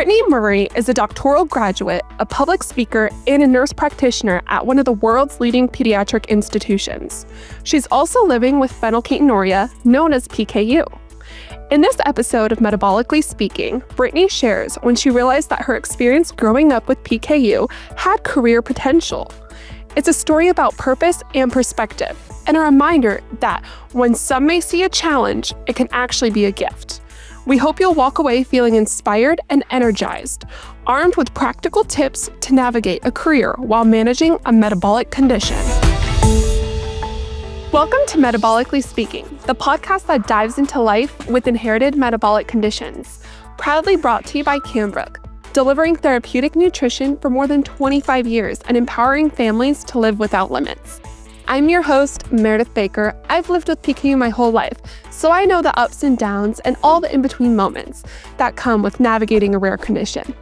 Brittany Murray is a doctoral graduate, a public speaker, and a nurse practitioner at one of the world's leading pediatric institutions. She's also living with phenylketonuria, known as PKU. In this episode of Metabolically Speaking, Brittany shares when she realized that her experience growing up with PKU had career potential. It's a story about purpose and perspective, and a reminder that when some may see a challenge, it can actually be a gift. We hope you'll walk away feeling inspired and energized, armed with practical tips to navigate a career while managing a metabolic condition. Welcome to Metabolically Speaking, the podcast that dives into life with inherited metabolic conditions. Proudly brought to you by Cambrook, delivering therapeutic nutrition for more than 25 years and empowering families to live without limits. I'm your host, Maridith Baker. I've lived with PKU my whole life, so I know the ups and downs and all the in-between moments that come with navigating a rare condition.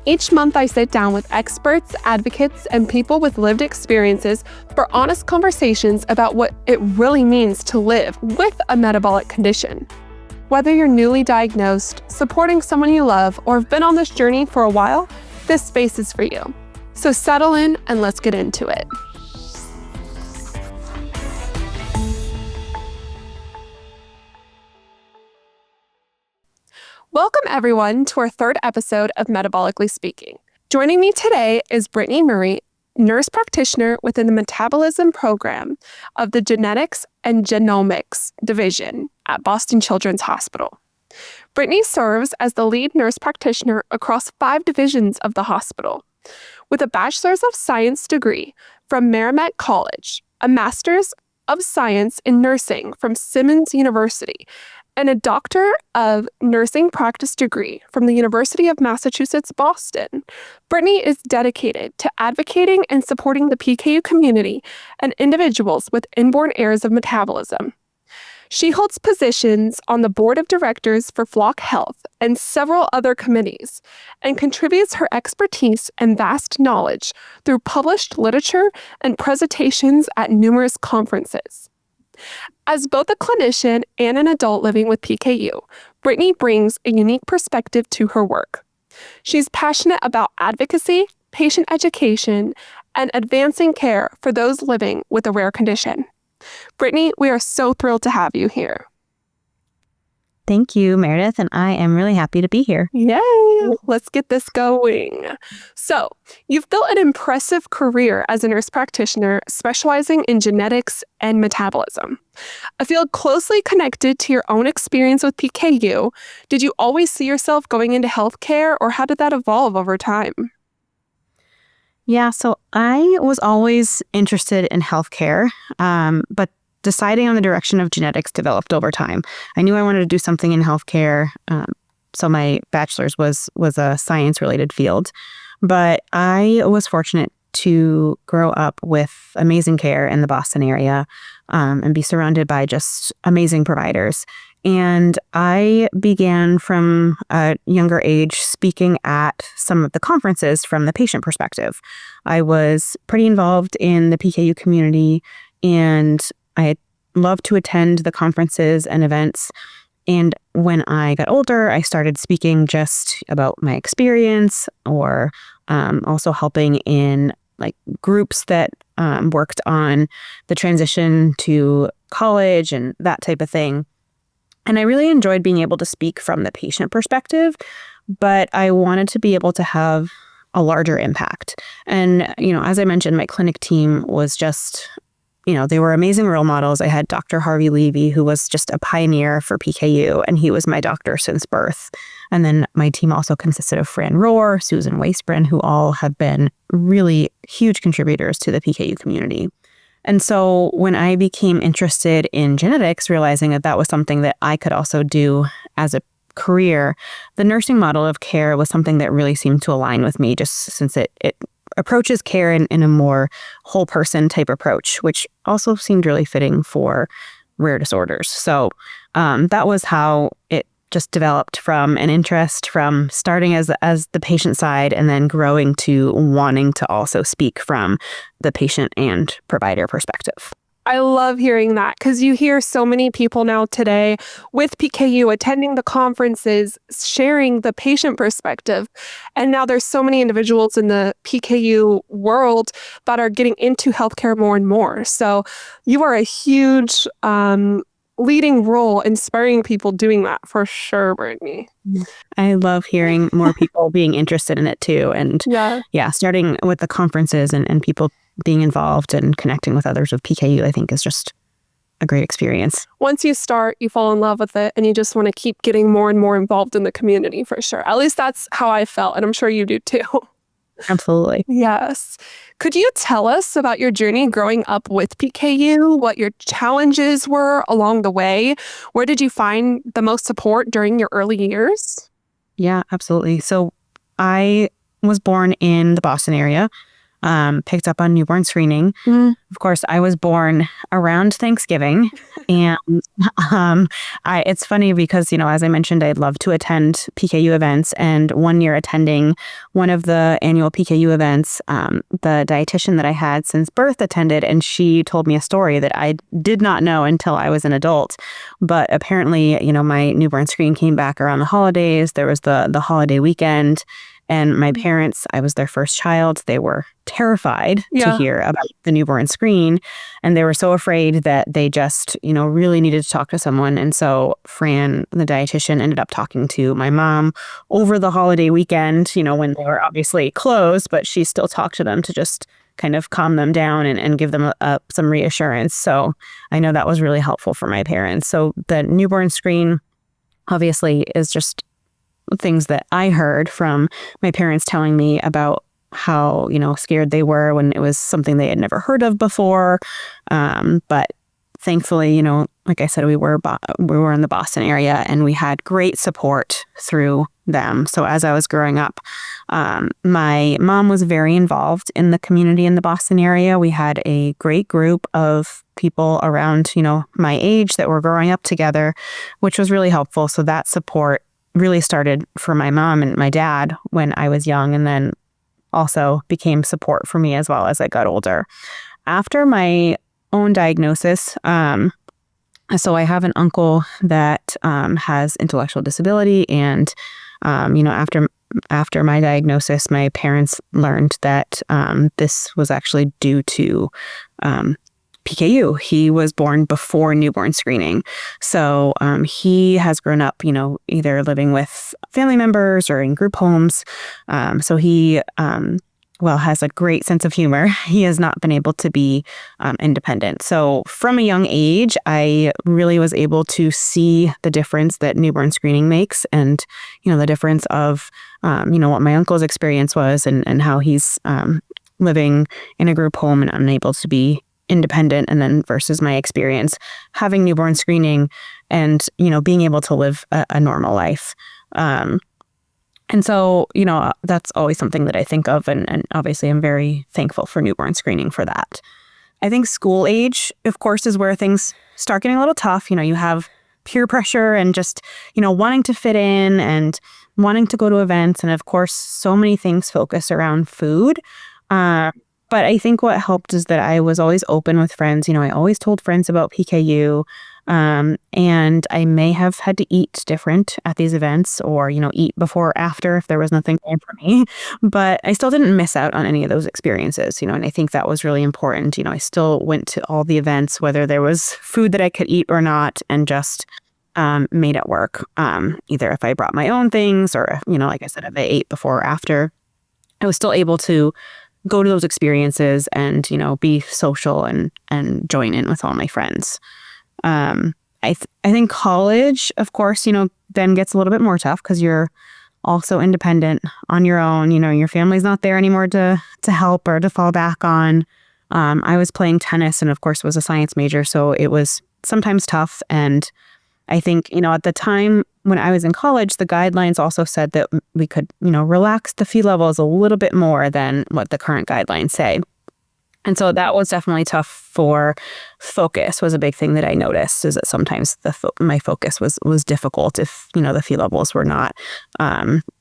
Each month, I sit down with experts, advocates, and people with lived experiences for honest conversations about what it really means to live with a metabolic condition. Whether you're newly diagnosed, supporting someone you love, or have been on this journey for a while, this space is for you. So settle in and let's get into it. Welcome, everyone, to our third episode of Metabolically Speaking. Joining me today is Brittany Murray, nurse practitioner within the metabolism program of the Genetics and Genomics Division at Boston Children's Hospital. Brittany serves as the lead nurse practitioner across 5 divisions of the hospital, with a Bachelor's of Science degree from Merrimack College, a Master's of Science in Nursing from Simmons University, and a Doctor of Nursing Practice degree from the University of Massachusetts, Boston. Brittany is dedicated to advocating and supporting the PKU community and individuals with inborn errors of metabolism. She holds positions on the board of directors for Flock Health and several other committees, and contributes her expertise and vast knowledge through published literature and presentations at numerous conferences. As both a clinician and an adult living with PKU, Brittany brings a unique perspective to her work. She's passionate about advocacy, patient education, and advancing care for those living with a rare condition. Brittany, we are so thrilled to have you here. Thank you, Meredith, and I am really happy to be here. Yay! Let's get this going. So, you've built an impressive career as a nurse practitioner specializing in genetics and metabolism, a field closely connected to your own experience with PKU. Did you always see yourself going into healthcare, or how did that evolve over time? Yeah, so I was always interested in healthcare, but deciding on the direction of genetics developed over time. I knew I wanted to do something in healthcare, so my bachelor's was a science-related field. But I was fortunate to grow up with amazing care in the Boston area and be surrounded by just amazing providers. And I began from a younger age speaking at some of the conferences from the patient perspective. I was pretty involved in the PKU community, and I loved to attend the conferences and events. And when I got older, I started speaking just about my experience, or also helping in groups that worked on the transition to college and that type of thing. And I really enjoyed being able to speak from the patient perspective, but I wanted to be able to have a larger impact. And, as I mentioned, my clinic team was just, they were amazing role models. I had Dr. Harvey Levy, who was just a pioneer for PKU, and he was my doctor since birth. And then my team also consisted of Fran Rohr, Susan Weisbrunn, who all have been really huge contributors to the PKU community. And so when I became interested in genetics, realizing that was something that I could also do as a career, the nursing model of care was something that really seemed to align with me, just since it approaches care in a more whole person type approach, which also seemed really fitting for rare disorders. So that was how it just developed, from an interest from starting as the patient side and then growing to wanting to also speak from the patient and provider perspective. I love hearing that because you hear so many people now today with PKU attending the conferences, sharing the patient perspective. And now there's so many individuals in the PKU world that are getting into healthcare more and more. So you are a huge leading role inspiring people doing that for sure, Brittany. I love hearing more people being interested in it too. And Yeah. starting with the conferences and people being involved and connecting with others with PKU, I think is just a great experience. Once you start, you fall in love with it and you just want to keep getting more and more involved in the community for sure. At least that's how I felt. And I'm sure you do too. Absolutely. Yes. Could you tell us about your journey growing up with PKU, what your challenges were along the way? Where did you find the most support during your early years? Yeah, absolutely. So I was born in the Boston area, picked up on newborn screening. Of course, I was born around Thanksgiving. And it's funny because, as I mentioned, I'd love to attend PKU events. And one year attending one of the annual PKU events, the dietitian that I had since birth attended, and she told me a story that I did not know until I was an adult. But apparently, my newborn screen came back around the holidays. There was the holiday weekend. And my parents, I was their first child. They were terrified to hear about the newborn screen. And they were so afraid that they just, really needed to talk to someone. And so Fran, the dietitian, ended up talking to my mom over the holiday weekend, when they were obviously closed, but she still talked to them to just kind of calm them down and give them some reassurance. So I know that was really helpful for my parents. So the newborn screen obviously is just things that I heard from my parents telling me about how, scared they were when it was something they had never heard of before. But thankfully, like I said, we were in the Boston area and we had great support through them. So as I was growing up, my mom was very involved in the community in the Boston area. We had a great group of people around, my age that were growing up together, which was really helpful. So that support really started for my mom and my dad when I was young, and then also became support for me as well as I got older. After my own diagnosis, so I have an uncle that has intellectual disability, and after my diagnosis, my parents learned that this was actually due to PKU. He was born before newborn screening. So he has grown up, either living with family members or in group homes. So he, has a great sense of humor. He has not been able to be independent. So from a young age, I really was able to see the difference that newborn screening makes, and, the difference of, what my uncle's experience was and how he's living in a group home and unable to be independent, and then versus my experience having newborn screening and, being able to live a normal life. And so, that's always something that I think of. And obviously I'm very thankful for newborn screening for that. I think school age, of course, is where things start getting a little tough. You have peer pressure and just, wanting to fit in and wanting to go to events. And of course, so many things focus around food. But I think what helped is that I was always open with friends. I always told friends about PKU. And I may have had to eat different at these events, or, eat before or after if there was nothing there for me. But I still didn't miss out on any of those experiences, and I think that was really important. I still went to all the events, whether there was food that I could eat or not, and just made it work. Either if I brought my own things or, like I said, if I ate before or after, I was still able to go to those experiences and, be social and join in with all my friends. I think college, of course, then gets a little bit more tough because you're also independent on your own. Your family's not there anymore to help or to fall back on. I was playing tennis and, of course, was a science major, so it was sometimes tough. And I think, at the time when I was in college, the guidelines also said that we could, relax the fee levels a little bit more than what the current guidelines say. And so that was definitely tough for focus, was a big thing that I noticed, is that sometimes my focus was difficult if, the fee levels were not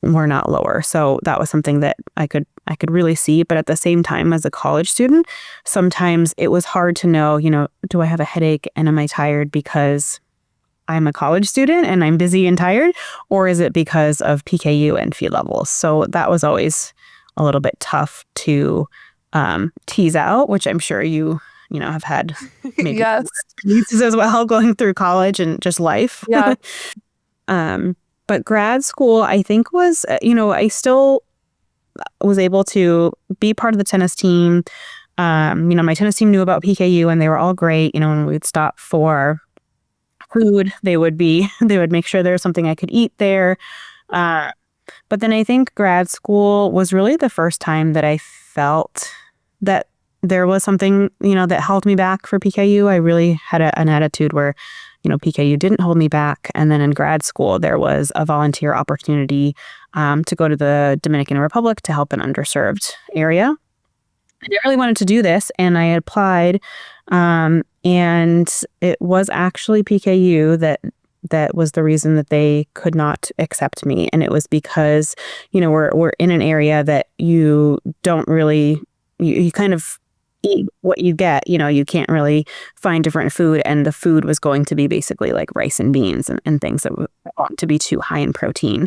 lower. So that was something that I I could really see. But at the same time, as a college student, sometimes it was hard to know, do I have a headache and am I tired because I'm a college student and I'm busy and tired, or is it because of PKU and feed levels? So that was always a little bit tough to tease out, which I'm sure you have had maybe Yes. experiences as well going through college and just life. Yeah. But grad school, I think was, I still was able to be part of the tennis team. My tennis team knew about PKU and they were all great. When we'd stop for food, they would make sure there was something I could eat there. But then I think grad school was really the first time that I felt that there was something, that held me back for PKU. I really had an attitude where, PKU didn't hold me back. And then in grad school, there was a volunteer opportunity to go to the Dominican Republic to help an underserved area. I didn't really wanted to do this, and I applied, and it was actually PKU that was the reason that they could not accept me. And it was because, we're in an area that you don't really, you kind of eat what you get. You can't really find different food, and the food was going to be basically like rice and beans and things that ought to be too high in protein.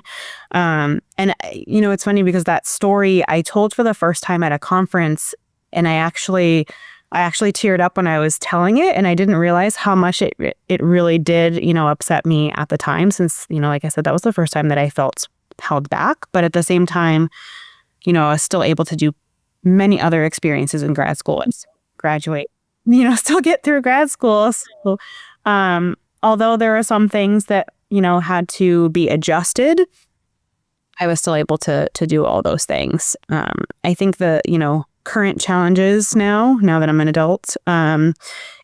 And it's funny because that story I told for the first time at a conference, and I actually teared up when I was telling it, and I didn't realize how much it really did, upset me at the time, since, like I said, that was the first time that I felt held back. But at the same time, I was still able to do many other experiences in grad school and graduate, still get through grad school. So, although there are some things that, had to be adjusted, I was still able to do all those things. I think the, current challenges now that I'm an adult,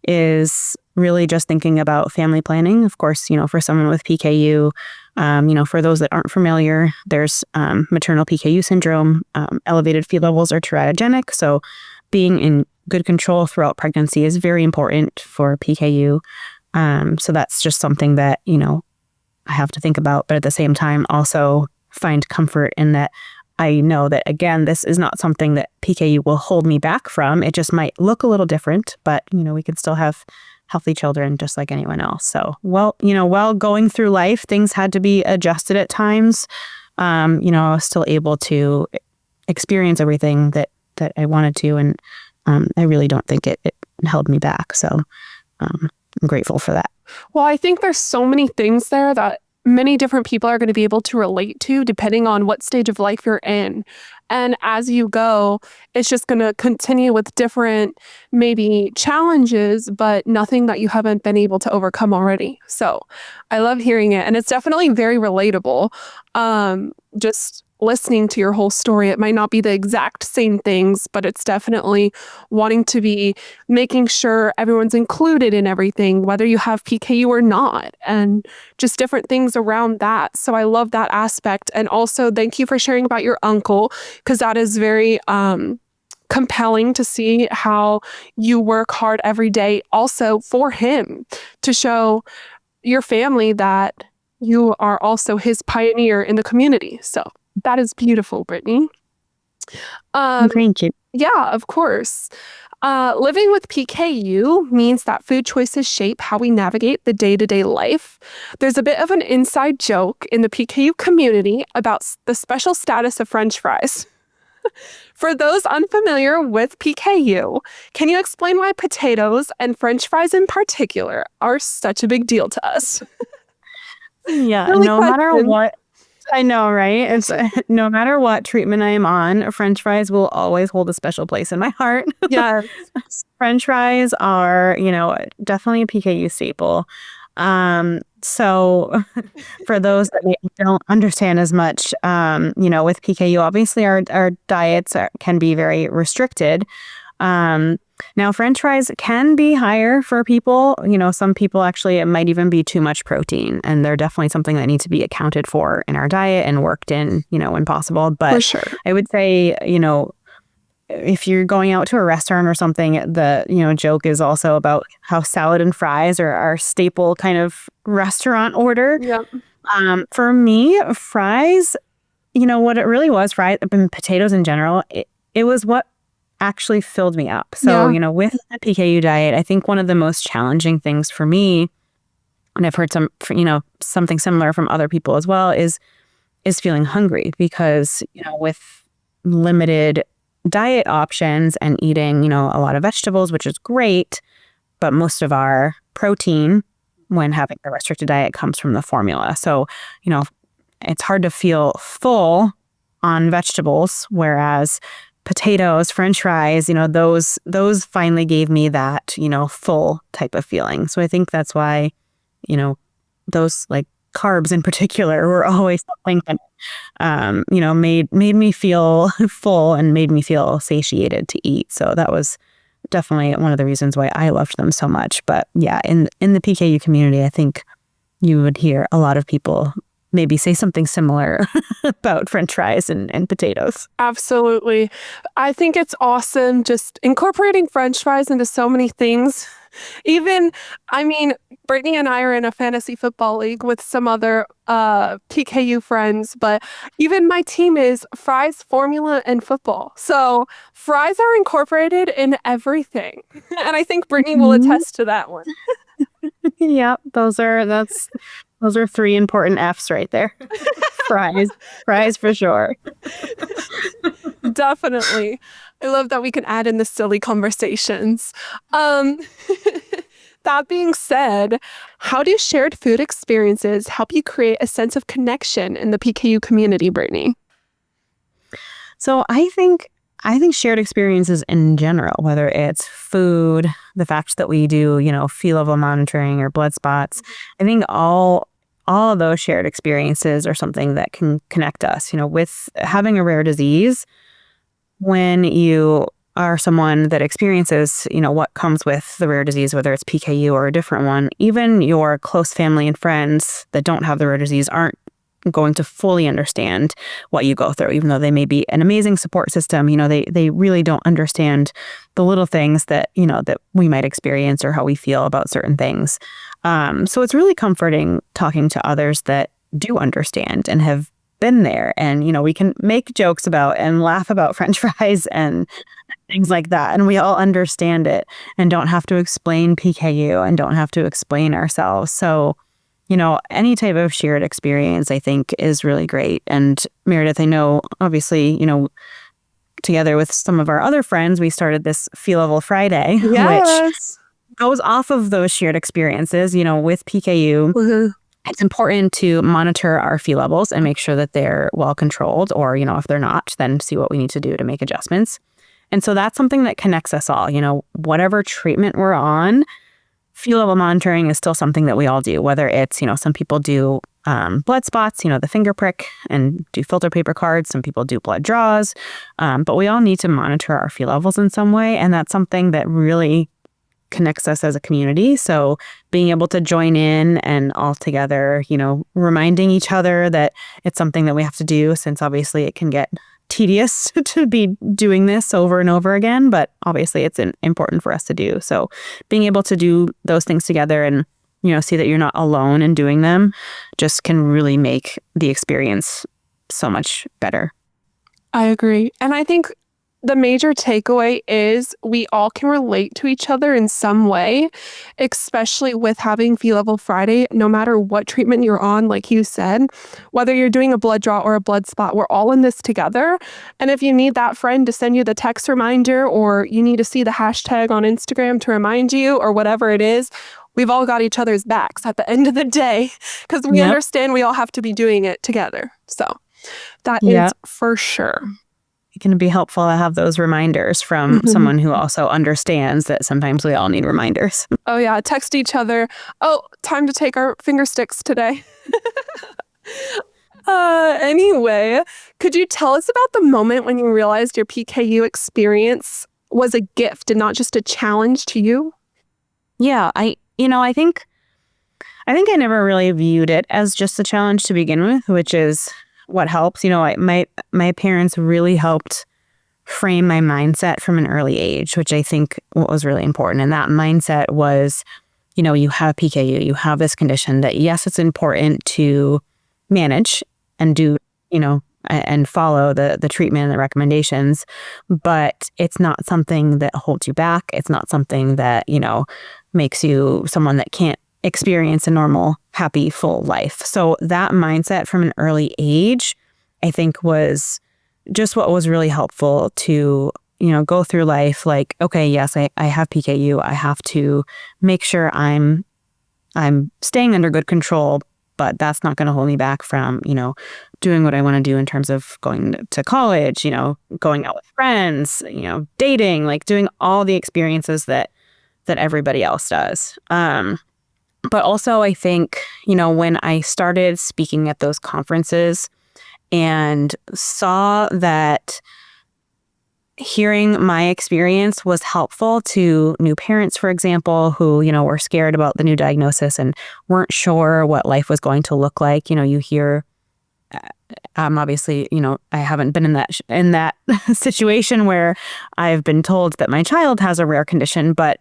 is really just thinking about family planning. Of course, for someone with PKU, for those that aren't familiar, there's maternal PKU syndrome. Elevated feed levels are teratogenic, so being in good control throughout pregnancy is very important for PKU. So that's just something that, I have to think about, but at the same time also find comfort in that I know that, again, this is not something that PKU will hold me back from. It just might look a little different, but, we can still have healthy children just like anyone else. So, while going through life, things had to be adjusted at times. I was still able to experience everything that I wanted to. And I really don't think it held me back. So I'm grateful for that. Well, I think there's so many things there that many different people are going to be able to relate to depending on what stage of life you're in. And as you go, it's just going to continue with different maybe challenges, but nothing that you haven't been able to overcome already. So I love hearing it. And it's definitely very relatable. Just listening to your whole story, it might not be the exact same things, but it's definitely wanting to be making sure everyone's included in everything, whether you have PKU or not, and just different things around that. So I love that aspect. And also thank you for sharing about your uncle, because that is very compelling to see how you work hard every day also for him, to show your family that you are also his pioneer in the community. So that is beautiful, Brittany. Thank you. Yeah, of course. Living with PKU means that food choices shape how we navigate the day-to-day life. There's a bit of an inside joke in the PKU community about the special status of French fries. For those unfamiliar with PKU, can you explain why potatoes and French fries in particular are such a big deal to us? Yeah, Really no matter question. what. I know, right? It's no matter what treatment I am on, French fries will always hold a special place in my heart. Yeah. French fries are, definitely a PKU staple. So for those that maybe don't understand as much, with PKU, obviously our diets can be very restricted. Now, French fries can be higher for people. Some people actually, it might even be too much protein, and they're definitely something that needs to be accounted for in our diet and worked in, when possible. But For sure. I would say, if you're going out to a restaurant or something, the, joke is also about how salad and fries are our staple kind of restaurant order. Yeah. For me, fries, what it really was, fries and potatoes in general, it was what actually filled me up. So, with the PKU diet, I think one of the most challenging things for me, and I've heard something similar from other people as well, is feeling hungry because, with limited diet options and eating, a lot of vegetables, which is great, but most of our protein when having a restricted diet comes from the formula. So, it's hard to feel full on vegetables, whereas potatoes, French fries, those finally gave me that, full type of feeling. So I think that's why, those like carbs in particular were always something that, made me feel full and made me feel satiated to eat. So that was definitely one of the reasons why I loved them so much. But yeah, in the PKU community, I think you would hear a lot of people maybe say something similar about French fries and potatoes. Absolutely. I think it's awesome just incorporating French fries into so many things. Even, Brittany and I are in a fantasy football league with some other PKU friends, but even my team is fries, formula, and football. So fries are incorporated in everything. And I think Brittany will attest to that one. Yep, those are 3 important F's right there. Fries for sure. Definitely. I love that we can add in the silly conversations. That being said, how do shared food experiences help you create a sense of connection in the PKU community, Brittany? So I think shared experiences in general, whether it's food, the fact that we do, Phe level monitoring or blood spots, I think all of those shared experiences are something that can connect us. With having a rare disease, when you are someone that experiences, what comes with the rare disease, whether it's PKU or a different one, even your close family and friends that don't have the rare disease aren't going to fully understand what you go through, even though they may be an amazing support system. They really don't understand the little things that, that we might experience or how we feel about certain things. So it's really comforting talking to others that do understand and have been there. And, we can make jokes about and laugh about French fries and things like that. And we all understand it and don't have to explain PKU and don't have to explain ourselves. So, any type of shared experience, I think, is really great. And Maridith, I know, obviously, together with some of our other friends, we started this Phe Level Friday, which goes off of those shared experiences. With PKU, it's important to monitor our Phe levels and make sure that they're well controlled, or, if they're not, then see what we need to do to make adjustments. And so that's something that connects us all. Whatever treatment we're on, Phe level monitoring is still something that we all do, whether it's, some people do blood spots, the finger prick, and do filter paper cards. Some people do blood draws, but we all need to monitor our Phe levels in some way. And that's something that really connects us as a community. So being able to join in and all together, reminding each other that it's something that we have to do, since obviously it can get tedious to be doing this over and over again, but obviously it's important for us to do. So being able to do those things together and, see that you're not alone in doing them just can really make the experience so much better. I agree. And I think the major takeaway is we all can relate to each other in some way, especially with having Phe Level Friday. No matter what treatment you're on, like you said, whether you're doing a blood draw or a blood spot, we're all in this together. And if you need that friend to send you the text reminder, or you need to see the hashtag on Instagram to remind you, or whatever it is, we've all got each other's backs at the end of the day, because we understand we all have to be doing it together. So that is for sure. It can be helpful to have those reminders from someone who also understands that sometimes we all need reminders. Oh yeah, text each other. Oh, time to take our finger sticks today. Anyway, could you tell us about the moment when you realized your PKU experience was a gift and not just a challenge to you? Yeah, I think I never really viewed it as just a challenge to begin with, which is what helps. My parents really helped frame my mindset from an early age, which I think was really important. And that mindset was, you have PKU, you have this condition that, yes, it's important to manage and do, and follow the treatment and the recommendations, but it's not something that holds you back. It's not something that, makes you someone that can't experience a normal, happy, full life. So that mindset from an early age, I think, was just what was really helpful to, go through life like, okay, yes, I have PKU. I have to make sure I'm staying under good control, but that's not going to hold me back from, doing what I want to do in terms of going to college, going out with friends, dating, like doing all the experiences that everybody else does. But also I think, when I started speaking at those conferences and saw that hearing my experience was helpful to new parents, for example, who, were scared about the new diagnosis and weren't sure what life was going to look like. You hear, obviously, I haven't been in that situation where I've been told that my child has a rare condition, but,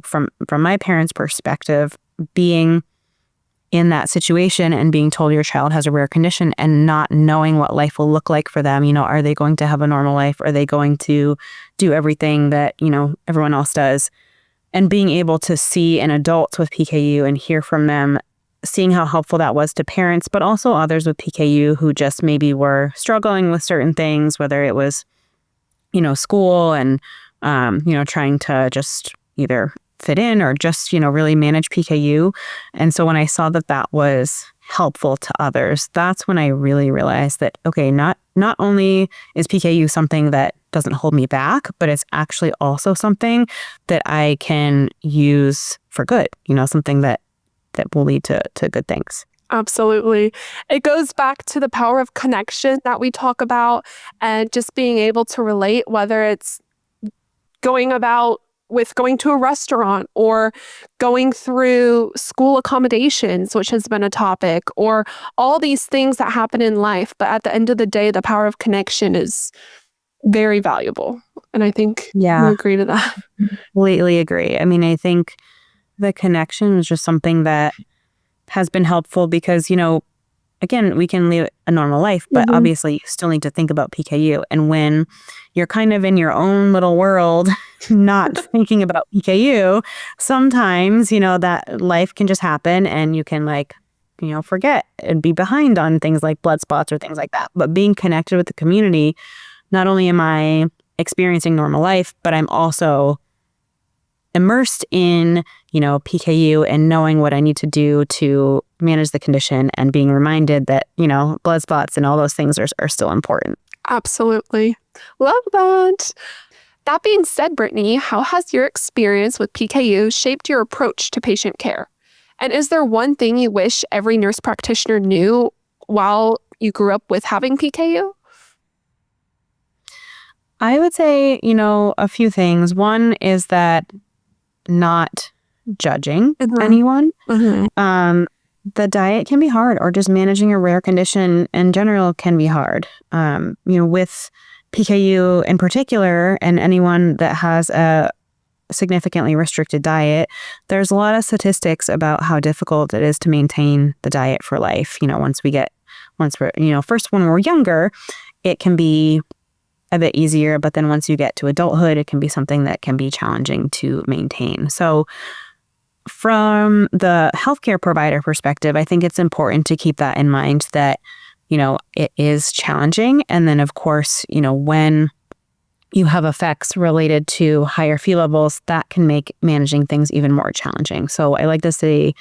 from my parents' perspective, being in that situation and being told your child has a rare condition and not knowing what life will look like for them, are they going to have a normal life? Are they going to do everything that, everyone else does? And being able to see an adult with PKU and hear from them, seeing how helpful that was to parents, but also others with PKU who just maybe were struggling with certain things, whether it was, school and, trying to just either fit in or just, really manage PKU. And so when I saw that that was helpful to others, that's when I really realized that, okay, not only is PKU something that doesn't hold me back, but it's actually also something that I can use for good, something that will lead to good things. Absolutely. It goes back to the power of connection that we talk about and just being able to relate, whether it's going to a restaurant or going through school accommodations, which has been a topic, or all these things that happen in life. But at the end of the day, the power of connection is very valuable. And I think you agree to that. Completely agree. I mean, I think the connection is just something that has been helpful because, again, we can live a normal life, but obviously you still need to think about PKU. And when you're kind of in your own little world, not thinking about PKU, sometimes, that life can just happen and you can forget and be behind on things like blood spots or things like that. But being connected with the community, not only am I experiencing normal life, but I'm also immersed in, PKU and knowing what I need to do to manage the condition and being reminded that, blood spots and all those things are still important. Absolutely. Love that. That being said, Brittany, how has your experience with PKU shaped your approach to patient care? And is there one thing you wish every nurse practitioner knew while you grew up with having PKU? I would say, a few things. One is that not judging anyone. The diet can be hard, or just managing a rare condition in general can be hard. With PKU in particular, and anyone that has a significantly restricted diet, there's a lot of statistics about how difficult it is to maintain the diet for life. First when we're younger, it can be a bit easier, but then once you get to adulthood, it can be something that can be challenging to maintain. So from the healthcare provider perspective, I think it's important to keep that in mind that, it is challenging. And then of course, when you have effects related to higher Phe levels, that can make managing things even more challenging. So I like to say,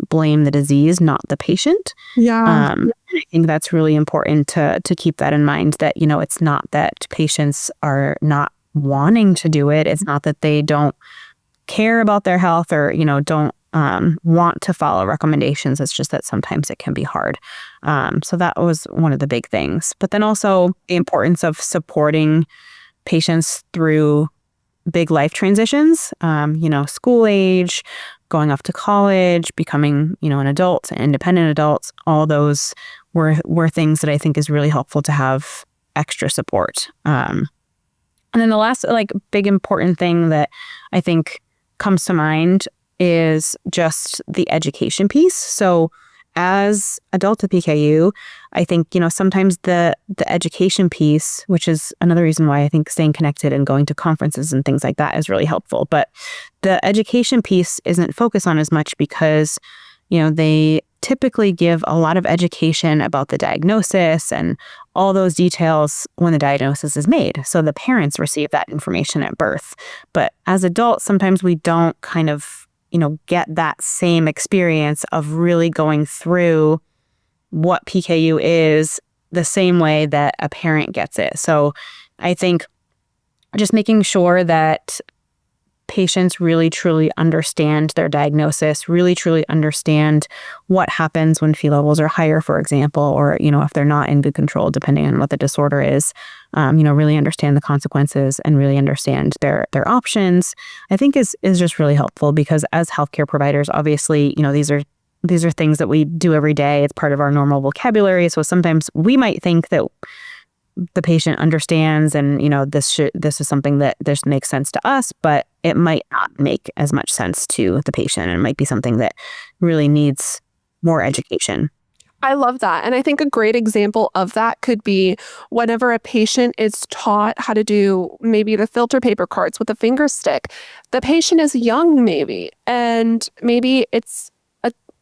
blame the disease, not the patient. Yeah. I think that's really important to keep that in mind, that, it's not that patients are not wanting to do it. It's not that they don't care about their health or, don't want to follow recommendations. It's just that sometimes it can be hard. So that was one of the big things. But then also the importance of supporting patients through big life transitions, school age, going off to college, becoming, an adult, independent adults. All those were things that I think is really helpful to have extra support. And then the last big important thing that I think comes to mind is just the education piece. So as adults with PKU, I think, sometimes the education piece, which is another reason why I think staying connected and going to conferences and things like that is really helpful. But the education piece isn't focused on as much because, they typically give a lot of education about the diagnosis and all those details when the diagnosis is made. So the parents receive that information at birth. But as adults, sometimes we don't kind of get that same experience of really going through what PKU is the same way that a parent gets it. So I think just making sure that patients really truly understand their diagnosis, really truly understand what happens when Phe levels are higher, for example, or, if they're not in good control, depending on what the disorder is, really understand the consequences and really understand their options, I think is just really helpful because as healthcare providers, obviously, these are things that we do every day. It's part of our normal vocabulary. So sometimes we might think that the patient understands and, this is something that this makes sense to us, but it might not make as much sense to the patient. And it might be something that really needs more education. I love that. And I think a great example of that could be whenever a patient is taught how to do maybe the filter paper cards with a finger stick. The patient is young maybe, and maybe it's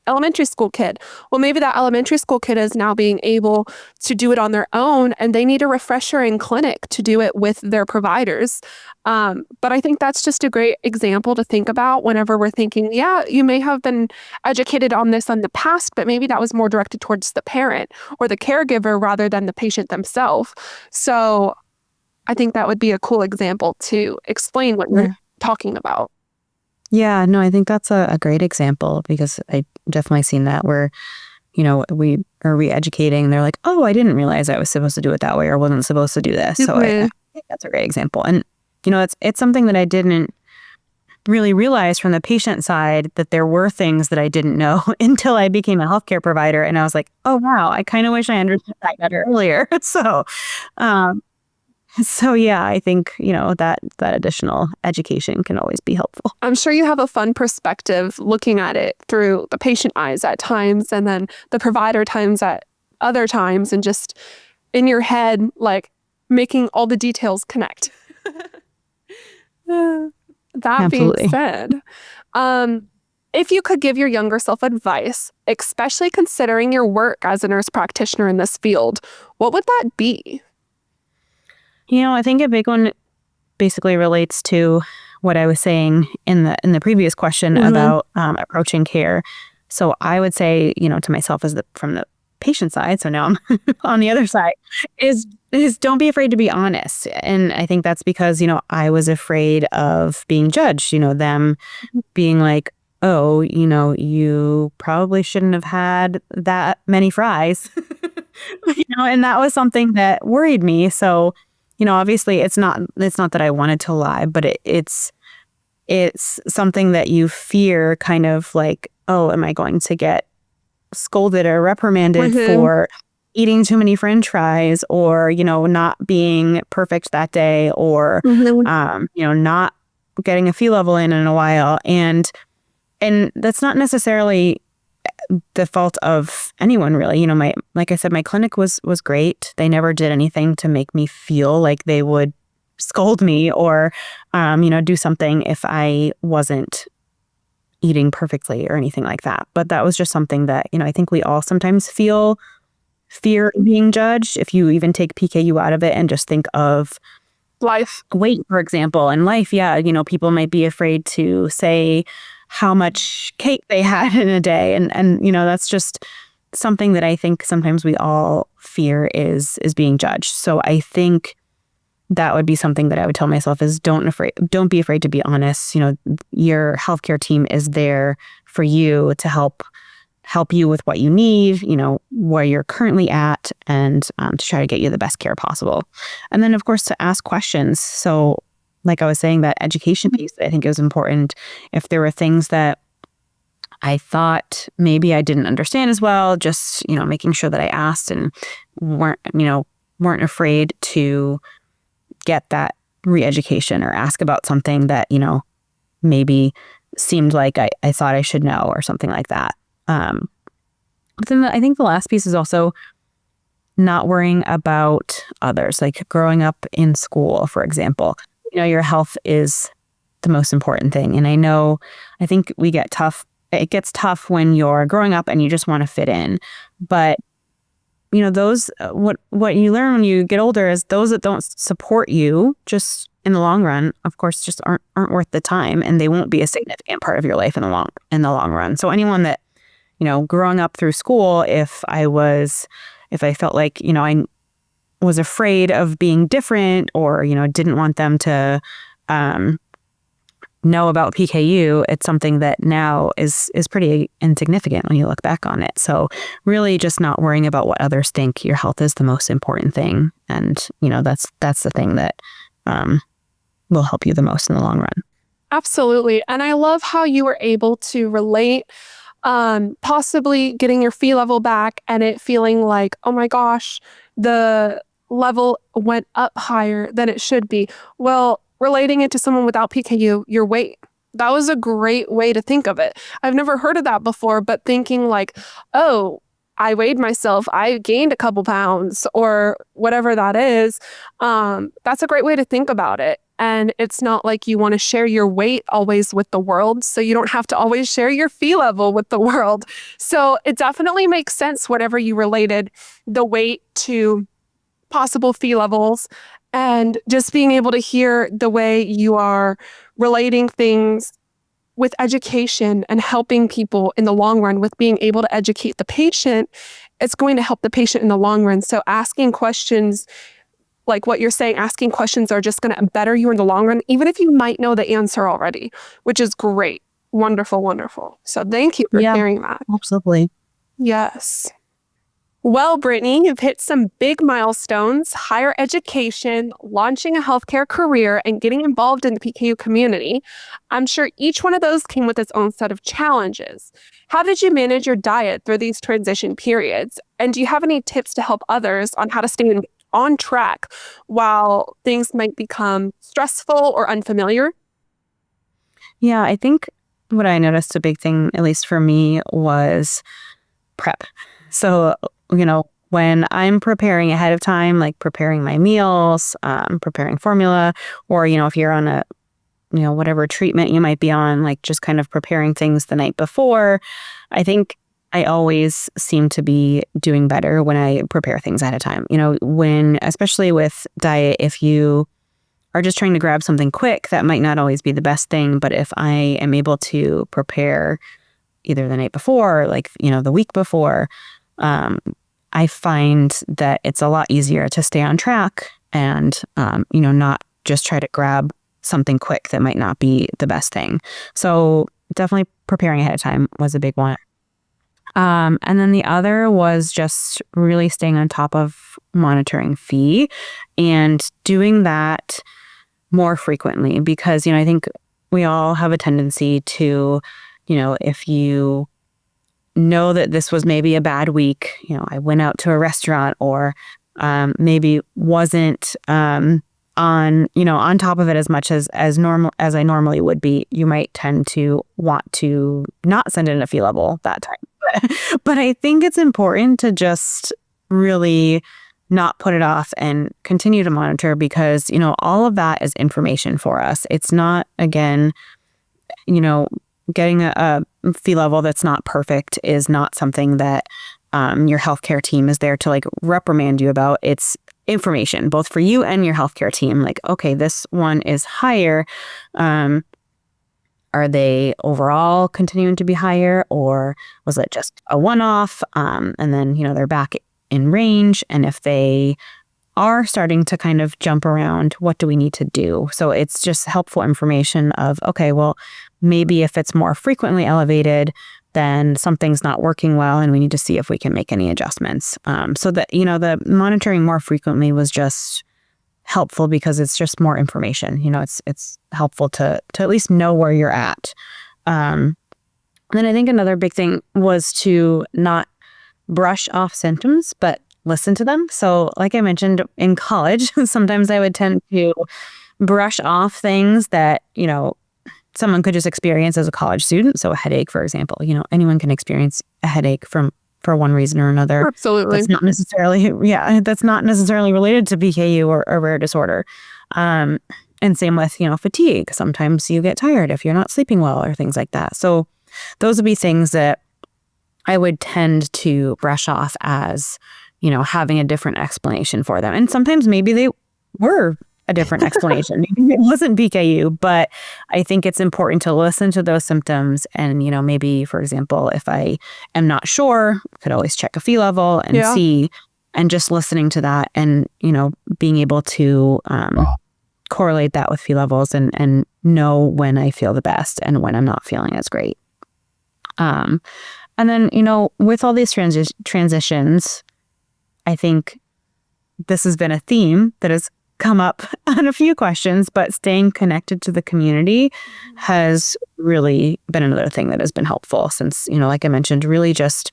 elementary school kid. Well, maybe that elementary school kid is now being able to do it on their own, and they need a refresher in clinic to do it with their providers. But I think that's just a great example to think about whenever we're thinking, yeah, you may have been educated on this in the past, but maybe that was more directed towards the parent or the caregiver rather than the patient themselves. So I think that would be a cool example to explain what you're talking about. Yeah, no, I think that's a great example because I definitely seen that where, we are re-educating. They're like, oh, I didn't realize I was supposed to do it that way or wasn't supposed to do this. So I think that's a great example. And, it's something that I didn't really realize from the patient side that there were things that I didn't know until I became a healthcare provider. And I was like, oh, wow, I kind of wish I understood that better earlier. So yeah, I think, that additional education can always be helpful. I'm sure you have a fun perspective looking at it through the patient eyes at times and then the provider times at other times and just in your head, like making all the details connect. That Absolutely. being said, if you could give your younger self advice, especially considering your work as a nurse practitioner in this field, what would that be? I think a big one basically relates to what I was saying in the previous question about approaching care. So I would say, to myself from the patient side, so now I'm on the other side, is don't be afraid to be honest. And I think that's because, I was afraid of being judged, them being like, oh, you probably shouldn't have had that many fries, and that was something that worried me. So obviously it's not that I wanted to lie, but it's something that you fear kind of like, oh, am I going to get scolded or reprimanded for eating too many French fries or, not being perfect that day or, not getting a Phe level in a while. And that's not necessarily the fault of anyone really. Like I said, my clinic was great. They never did anything to make me feel like they would scold me or, do something if I wasn't eating perfectly or anything like that. But that was just something that, I think we all sometimes feel fear of being judged. If you even take PKU out of it and just think of Life. Weight, for example, and life, yeah, people might be afraid to say how much cake they had in a day. And that's just something that I think sometimes we all fear is being judged. So I think that would be something that I would tell myself is don't be afraid to be honest. Your healthcare team is there for you to help you with what you need, where you're currently at, and to try to get you the best care possible. And then, of course, to ask questions. So like I was saying, that education piece, I think is important. If there were things that I thought maybe I didn't understand as well, just, making sure that I asked and weren't afraid to get that re-education or ask about something that, maybe seemed like I thought I should know or something like that. But then I think the last piece is also not worrying about others, like growing up in school, for example. Your health is the most important thing. And I think it gets tough when you're growing up and you just want to fit in. But what you learn when you get older is those that don't support you, just in the long run, of course, just aren't worth the time, and they won't be a significant part of your life in the long run. So anyone that, growing up through school, if I felt like, I was afraid of being different, or, didn't want them to know about PKU, it's something that now is pretty insignificant when you look back on it. So really just not worrying about what others think. Your health is the most important thing. And, that's the thing that will help you the most in the long run. Absolutely. And I love how you were able to relate possibly getting your fee level back and it feeling like, oh my gosh, the level went up higher than it should be. Well, relating it to someone without PKU, your weight. That was a great way to think of it. I've never heard of that before, but thinking like, oh, I weighed myself, I gained a couple pounds or whatever that is. That's a great way to think about it. And it's not like you want to share your weight always with the world, so you don't have to always share your fee level with the world. So it definitely makes sense whenever you related the weight to possible fee levels, and just being able to hear the way you are relating things with education and helping people in the long run with being able to educate the patient. It's going to help the patient in the long run. So asking questions, like what you're saying, asking questions are just going to better you in the long run, even if you might know the answer already, which is great. Wonderful, wonderful. So thank you for sharing that. Absolutely. Yes. Well, Brittany, you've hit some big milestones: higher education, launching a healthcare career, and getting involved in the PKU community. I'm sure each one of those came with its own set of challenges. How did you manage your diet through these transition periods? And do you have any tips to help others on how to stay on track while things might become stressful or unfamiliar? Yeah, I think what I noticed a big thing, at least for me, was prep. So, when I'm preparing ahead of time, like preparing my meals, preparing formula, or, if you're on a, whatever treatment you might be on, like just kind of preparing things the night before, I think I always seem to be doing better when I prepare things ahead of time. Especially with diet, if you are just trying to grab something quick, that might not always be the best thing. But if I am able to prepare either the night before or the week before, I find that it's a lot easier to stay on track and, not just try to grab something quick that might not be the best thing. So definitely preparing ahead of time was a big one. And then the other was just really staying on top of monitoring fee and doing that more frequently because, I think we all have a tendency to, if you know that this was maybe a bad week, I went out to a restaurant or maybe wasn't on top of it as much as normal as I normally would be, you might tend to want to not send in a fee level that time. But I think it's important to just really not put it off and continue to monitor because, all of that is information for us. It's not, again, getting a fee level that's not perfect is not something that your healthcare team is there to reprimand you about. It's information, both for you and your healthcare team. Like, okay, this one is higher. Are they overall continuing to be higher, or was it just a one-off? And then, they're back in range. And if they are starting to kind of jump around, what do we need to do? So it's just helpful information of, okay, well, maybe if it's more frequently elevated, then something's not working well and we need to see if we can make any adjustments. So that, the monitoring more frequently was just helpful because it's just more information. It's helpful to at least know where you're at. Then I think another big thing was to not brush off symptoms, but listen to them. So like I mentioned in college, sometimes I would tend to brush off things that, someone could just experience as a college student. So a headache, for example, anyone can experience a headache from for one reason or another. Absolutely. That's not necessarily related to PKU or a rare disorder. And same with, fatigue. Sometimes you get tired if you're not sleeping well or things like that. So those would be things that I would tend to brush off as, having a different explanation for them. And sometimes maybe they were a different explanation. Maybe it wasn't PKU, but I think it's important to listen to those symptoms. And, maybe, for example, if I am not sure, I could always check a Phe level and see, and just listening to that and, being able to correlate that with Phe levels and know when I feel the best and when I'm not feeling as great. And then, with all these transitions, I think this has been a theme that has come up on a few questions, but staying connected to the community has really been another thing that has been helpful since, like I mentioned, really just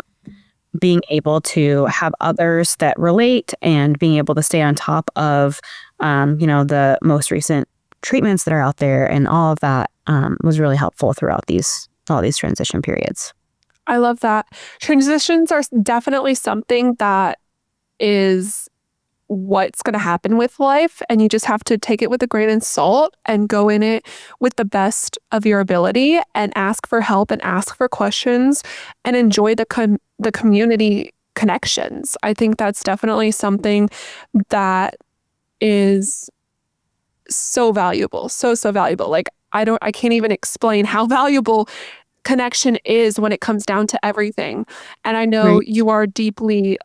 being able to have others that relate and being able to stay on top of, the most recent treatments that are out there and all of that was really helpful throughout all these transition periods. I love that. Transitions are definitely something that is what's going to happen with life, and you just have to take it with a grain of salt and go in it with the best of your ability and ask for help and ask for questions and enjoy the community connections. I think that's definitely something that is so valuable, so valuable. Like I can't even explain how valuable connection is when it comes down to everything. And I know you are deeply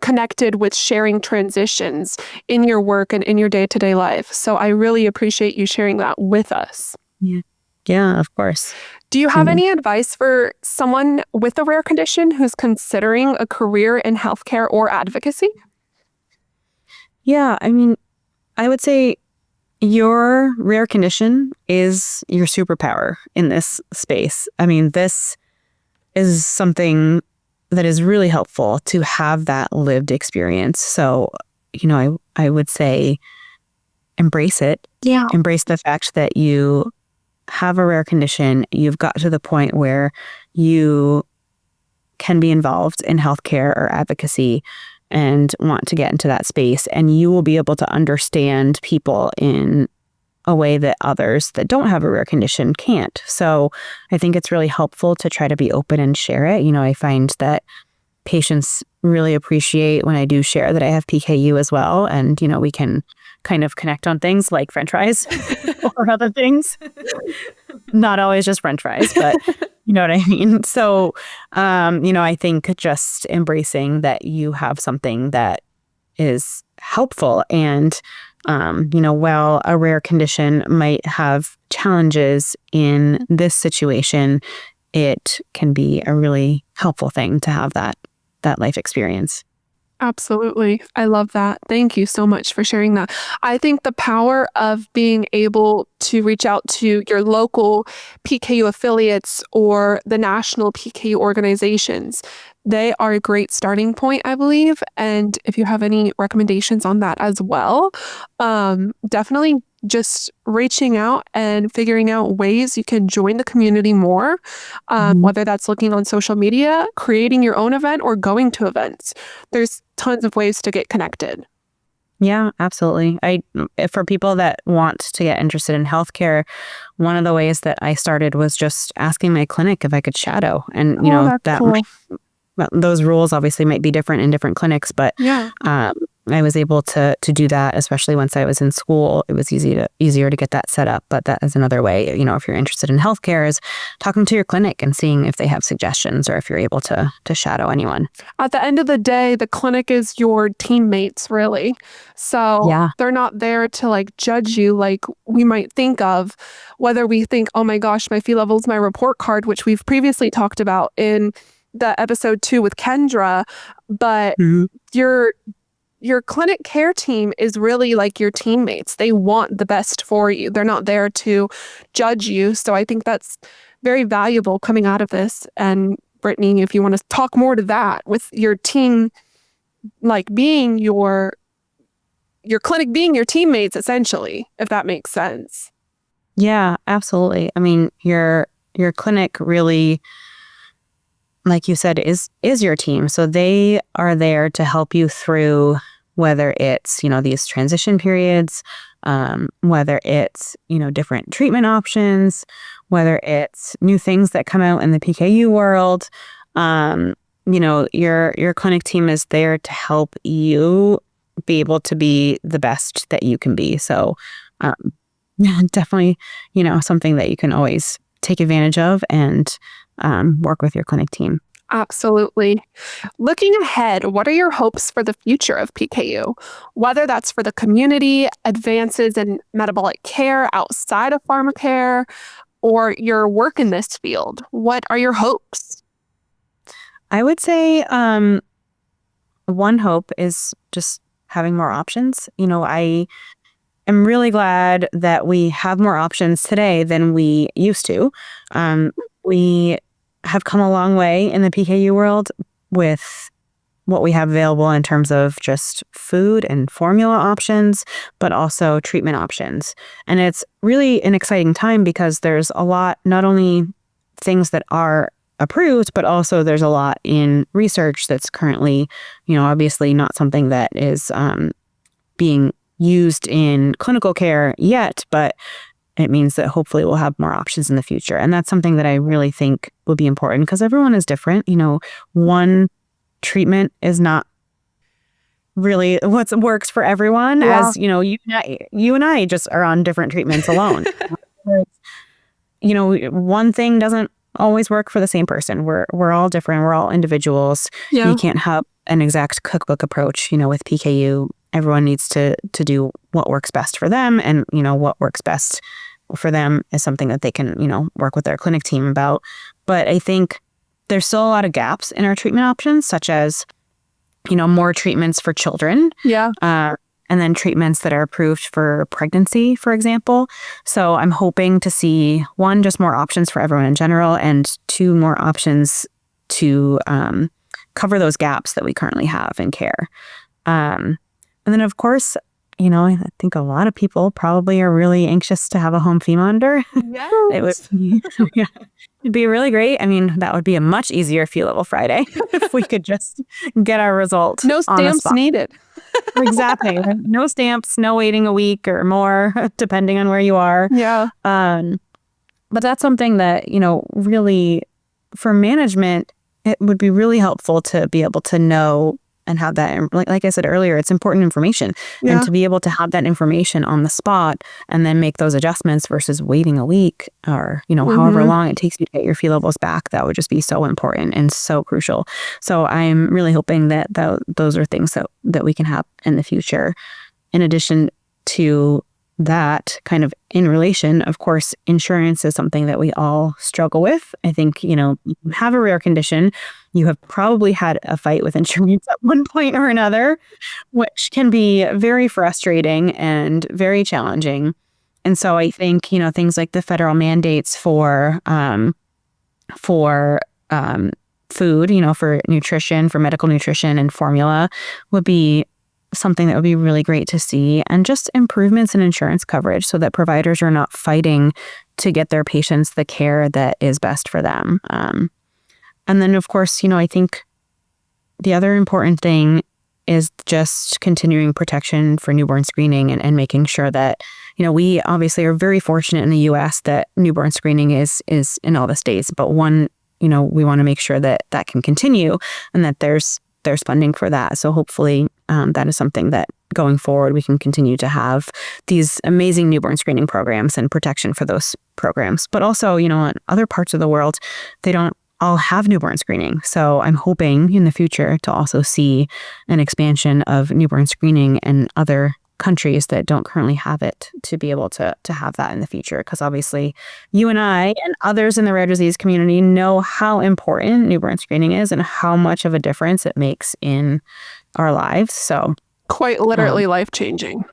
connected with sharing transitions in your work and in your day-to-day life. So I really appreciate you sharing that with us. Yeah, of course. Do you have any advice for someone with a rare condition who's considering a career in healthcare or advocacy? Yeah, I would say your rare condition is your superpower in this space. This is something that is really helpful to have that lived experience. So, I would say embrace it. Yeah. Embrace the fact that you have a rare condition. You've got to the point where you can be involved in healthcare or advocacy and want to get into that space. And you will be able to understand people in a way that others that don't have a rare condition can't. So I think it's really helpful to try to be open and share it. I find that patients really appreciate when I do share that I have PKU as well. And, we can kind of connect on things like French fries or other things. Not always just French fries, but you know what I mean? So, I think just embracing that you have something that is helpful and while a rare condition might have challenges in this situation, it can be a really helpful thing to have that life experience. Absolutely. I love that. Thank you so much for sharing that. I think the power of being able to reach out to your local PKU affiliates or the national PKU organizations, they are a great starting point, I believe. And if you have any recommendations on that as well, definitely just reaching out and figuring out ways you can join the community more, whether that's looking on social media, creating your own event, or going to events. There's tons of ways to get connected. Yeah, absolutely. For people that want to get interested in healthcare, one of the ways that I started was just asking my clinic if I could shadow. And, that's cool. Those rules obviously might be different in different clinics, but I was able to do that, especially once I was in school. It was easier to get that set up. But that is another way, if you're interested in healthcare, is talking to your clinic and seeing if they have suggestions or if you're able to shadow anyone. At the end of the day, the clinic is your teammates, really. So they're not there to judge you like we might think of, whether we think, oh my gosh, my Phe level's my report card, which we've previously talked about in the episode 2 with Kendra. But your clinic care team is really like your teammates. They want the best for you. They're not there to judge you. So I think that's very valuable coming out of this. And Brittany, if you want to talk more to that with your team, being your clinic being your teammates, essentially, if that makes sense. Yeah, absolutely. Your clinic really like you said, is your team. So they are there to help you through whether it's, these transition periods, whether it's, different treatment options, whether it's new things that come out in the PKU world. Your clinic team is there to help you be able to be the best that you can be. So definitely, something that you can always take advantage of and work with your clinic team. Absolutely. Looking ahead, what are your hopes for the future of PKU? Whether that's for the community, advances in metabolic care outside of pharmacare, or your work in this field, what are your hopes? I would say one hope is just having more options. I am really glad that we have more options today than we used to. We have come a long way in the PKU world with what we have available in terms of just food and formula options, but also treatment options. And it's really an exciting time because there's a lot, not only things that are approved, but also there's a lot in research that's currently, obviously not something that is being used in clinical care yet, but it means that hopefully we'll have more options in the future. And that's something that I really think will be important because everyone is different. One treatment is not really what works for everyone. Yeah. As you and I just are on different treatments alone. One thing doesn't always work for the same person. We're all different. We're all individuals. Yeah. You can't have an exact cookbook approach. With PKU, everyone needs to do what works best for them, and what works best for them is something that they can work with their clinic team about. But I think there's still a lot of gaps in our treatment options, such as more treatments for children. Yeah. And then treatments that are approved for pregnancy, for example. So I'm hoping to see, one, just more options for everyone in general, and two, more options to cover those gaps that we currently have in care. And then, of course, I think a lot of people probably are really anxious to have a home fee monitor. Yes. It'd be really great. I mean, that would be a much easier fee level Friday if we could just get our result. No stamps needed. Exactly. No stamps, no waiting a week or more, depending on where you are. Yeah. But that's something that, really for management, it would be really helpful to be able to know and have that, like I said earlier, it's important information. Yeah. And to be able to have that information on the spot and then make those adjustments versus waiting a week or, however long it takes you to get your fee levels back, that would just be so important and so crucial. So I'm really hoping that those are things that we can have in the future. In addition to that, kind of in relation, of course, insurance is something that we all struggle with. I think, you have a rare condition, you have probably had a fight with insurance at one point or another, which can be very frustrating and very challenging. And so I think, things like the federal mandates for food, for nutrition, for medical nutrition and formula would be something that would be really great to see, and just improvements in insurance coverage so that providers are not fighting to get their patients the care that is best for them. And then, of course, I think the other important thing is just continuing protection for newborn screening and making sure that, we obviously are very fortunate in the U.S. that newborn screening is in all the states. But one, we want to make sure that that can continue and that there's funding for that. So hopefully that is something that going forward we can continue to have these amazing newborn screening programs and protection for those programs. But also, in other parts of the world, they don't all have newborn screening. So I'm hoping in the future to also see an expansion of newborn screening in other countries that don't currently have it, to be able to have that in the future. Because obviously you and I and others in the rare disease community know how important newborn screening is and how much of a difference it makes in our lives. So quite literally life-changing.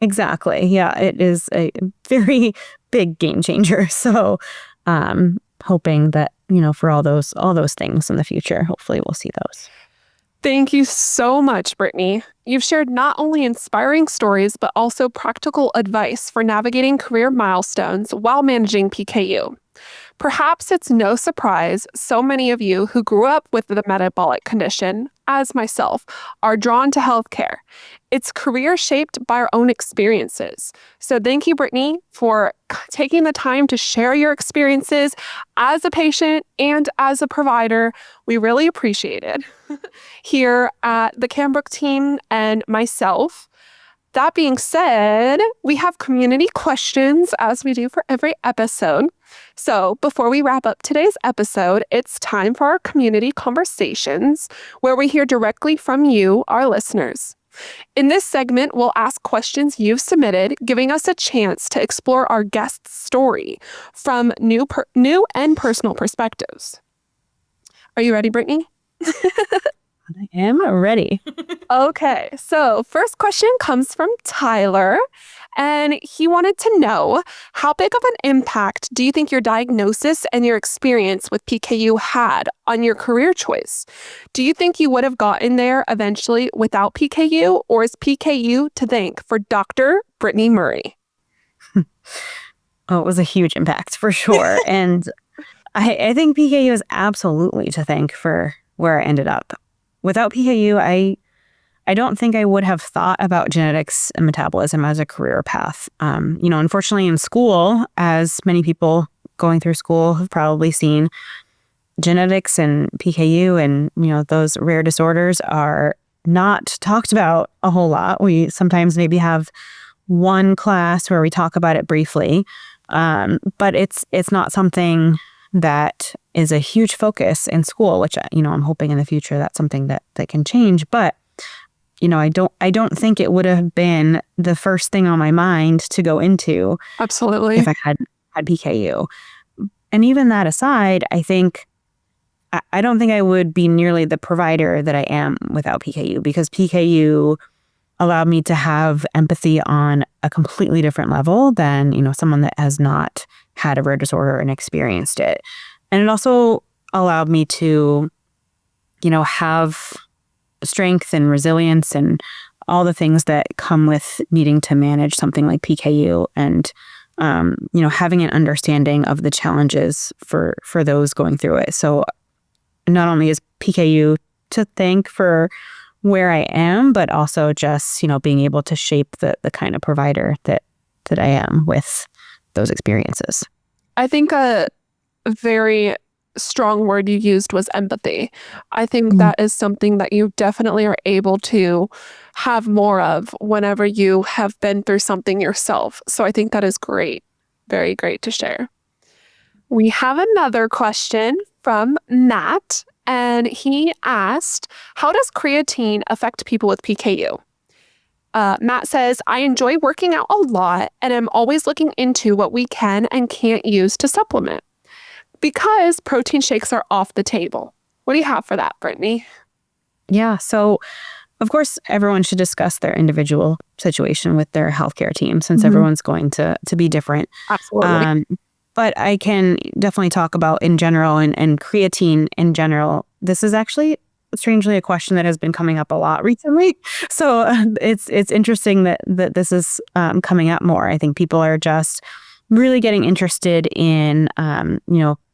Exactly. Yeah, it is a very big game changer. So hoping that, for all those things in the future, hopefully we'll see those. Thank you so much, Brittany. You've shared not only inspiring stories, but also practical advice for navigating career milestones while managing PKU. Perhaps it's no surprise so many of you who grew up with the metabolic condition, as myself, are drawn to healthcare. It's career shaped by our own experiences. So thank you, Brittany, for taking the time to share your experiences as a patient and as a provider. We really appreciate it here at the Cambrook team and myself. That being said, we have community questions as we do for every episode. So before we wrap up today's episode, it's time for our community conversations where we hear directly from you, our listeners. In this segment, we'll ask questions you've submitted, giving us a chance to explore our guest's story from new and personal perspectives. Are you ready, Brittany? I am ready. Okay, so first question comes from Tyler, and he wanted to know, how big of an impact do you think your diagnosis and your experience with PKU had on your career choice? Do you think you would have gotten there eventually without PKU, or is PKU to thank for Dr. Brittany Murray? Oh, it was a huge impact for sure. And I think PKU is absolutely to thank for where I ended up. Without PKU, I don't think I would have thought about genetics and metabolism as a career path. Unfortunately in school, as many people going through school have probably seen, genetics and PKU and, those rare disorders are not talked about a whole lot. We sometimes maybe have one class where we talk about it briefly, but it's not something that is a huge focus in school, which, I'm hoping in the future that's something that can change. But, I don't think it would have been the first thing on my mind to go into. Absolutely. If I had PKU. And even that aside, I don't think I would be nearly the provider that I am without PKU, because PKU allowed me to have empathy on a completely different level than, someone that has not had a rare disorder and experienced it. And it also allowed me to, have strength and resilience and all the things that come with needing to manage something like PKU and, having an understanding of the challenges for those going through it. So not only is PKU to thank for where I am, but also just, being able to shape the kind of provider that I am with those experiences. I think a very strong word you used was empathy. I think that is something that you definitely are able to have more of whenever you have been through something yourself. So I think that is great. Very great to share. We have another question from Matt, and he asked, how does creatine affect people with PKU? Matt says, I enjoy working out a lot and I'm always looking into what we can and can't use to supplement because protein shakes are off the table. What do you have for that, Brittany? Yeah, so of course, everyone should discuss their individual situation with their healthcare team since everyone's going to be different. Absolutely. But I can definitely talk about in general and creatine in general. This is actually strangely a question that has been coming up a lot recently. So it's interesting that this is coming up more. I think people are just really getting interested in,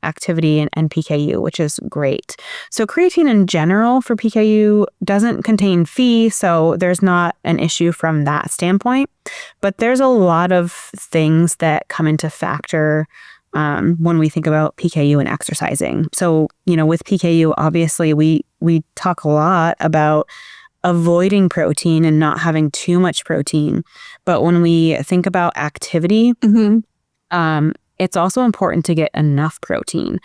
activity and PKU, which is great. So creatine in general for PKU doesn't contain Phe, so there's not an issue from that standpoint. But there's a lot of things that come into factor when we think about PKU and exercising. So, with PKU, obviously we talk a lot about avoiding protein and not having too much protein. But when we think about activity, it's also important to get enough protein.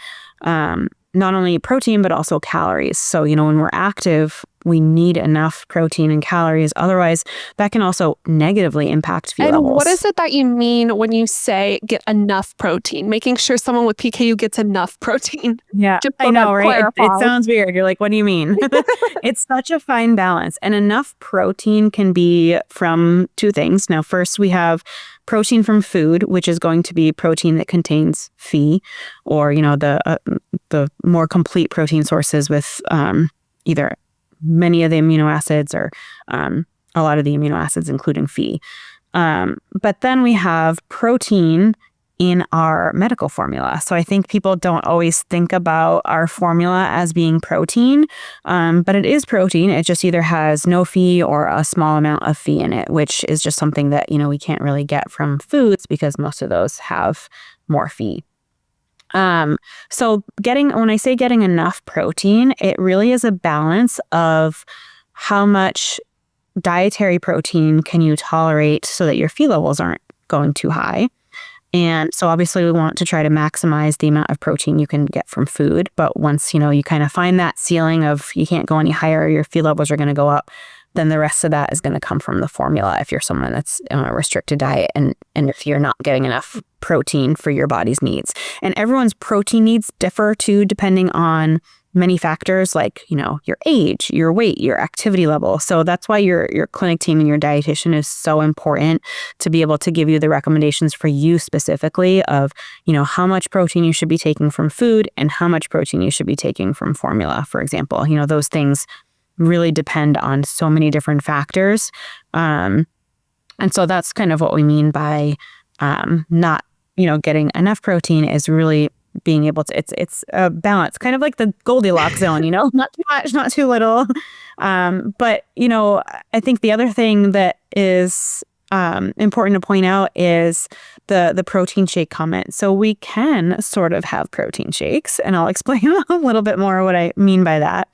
Not only protein, but also calories. So, when we're active, we need enough protein and calories. Otherwise, that can also negatively impact Phe levels. And what is it that you mean when you say get enough protein? Making sure someone with PKU gets enough protein. Yeah, I know, right? It sounds weird. You're like, what do you mean? It's such a fine balance. And enough protein can be from two things. Now, first, we have protein from food, which is going to be protein that contains Phe, or, the more complete protein sources with either many of the amino acids or a lot of the amino acids, including Phe. But then we have protein in our medical formula. So I think people don't always think about our formula as being protein, but it is protein. It just either has no Phe or a small amount of Phe in it, which is just something that, we can't really get from foods because most of those have more Phe. So when I say getting enough protein, it really is a balance of how much dietary protein can you tolerate so that your Phe levels aren't going too high. And so obviously we want to try to maximize the amount of protein you can get from food. But once, you kind of find that ceiling of you can't go any higher, your Phe levels are going to go up, then the rest of that is going to come from the formula if you're someone that's on a restricted diet and if you're not getting enough protein for your body's needs. And everyone's protein needs differ too, depending on many factors like, your age, your weight, your activity level. So that's why your clinic team and your dietitian is so important to be able to give you the recommendations for you specifically of, how much protein you should be taking from food and how much protein you should be taking from formula, for example. Those things really depend on so many different factors. And so that's kind of what we mean by not, getting enough protein is really being able to, it's a balance, kind of like the Goldilocks zone, not too much, not too little. But, I think the other thing that is important to point out is the protein shake comment. So we can sort of have protein shakes, and I'll explain a little bit more what I mean by that,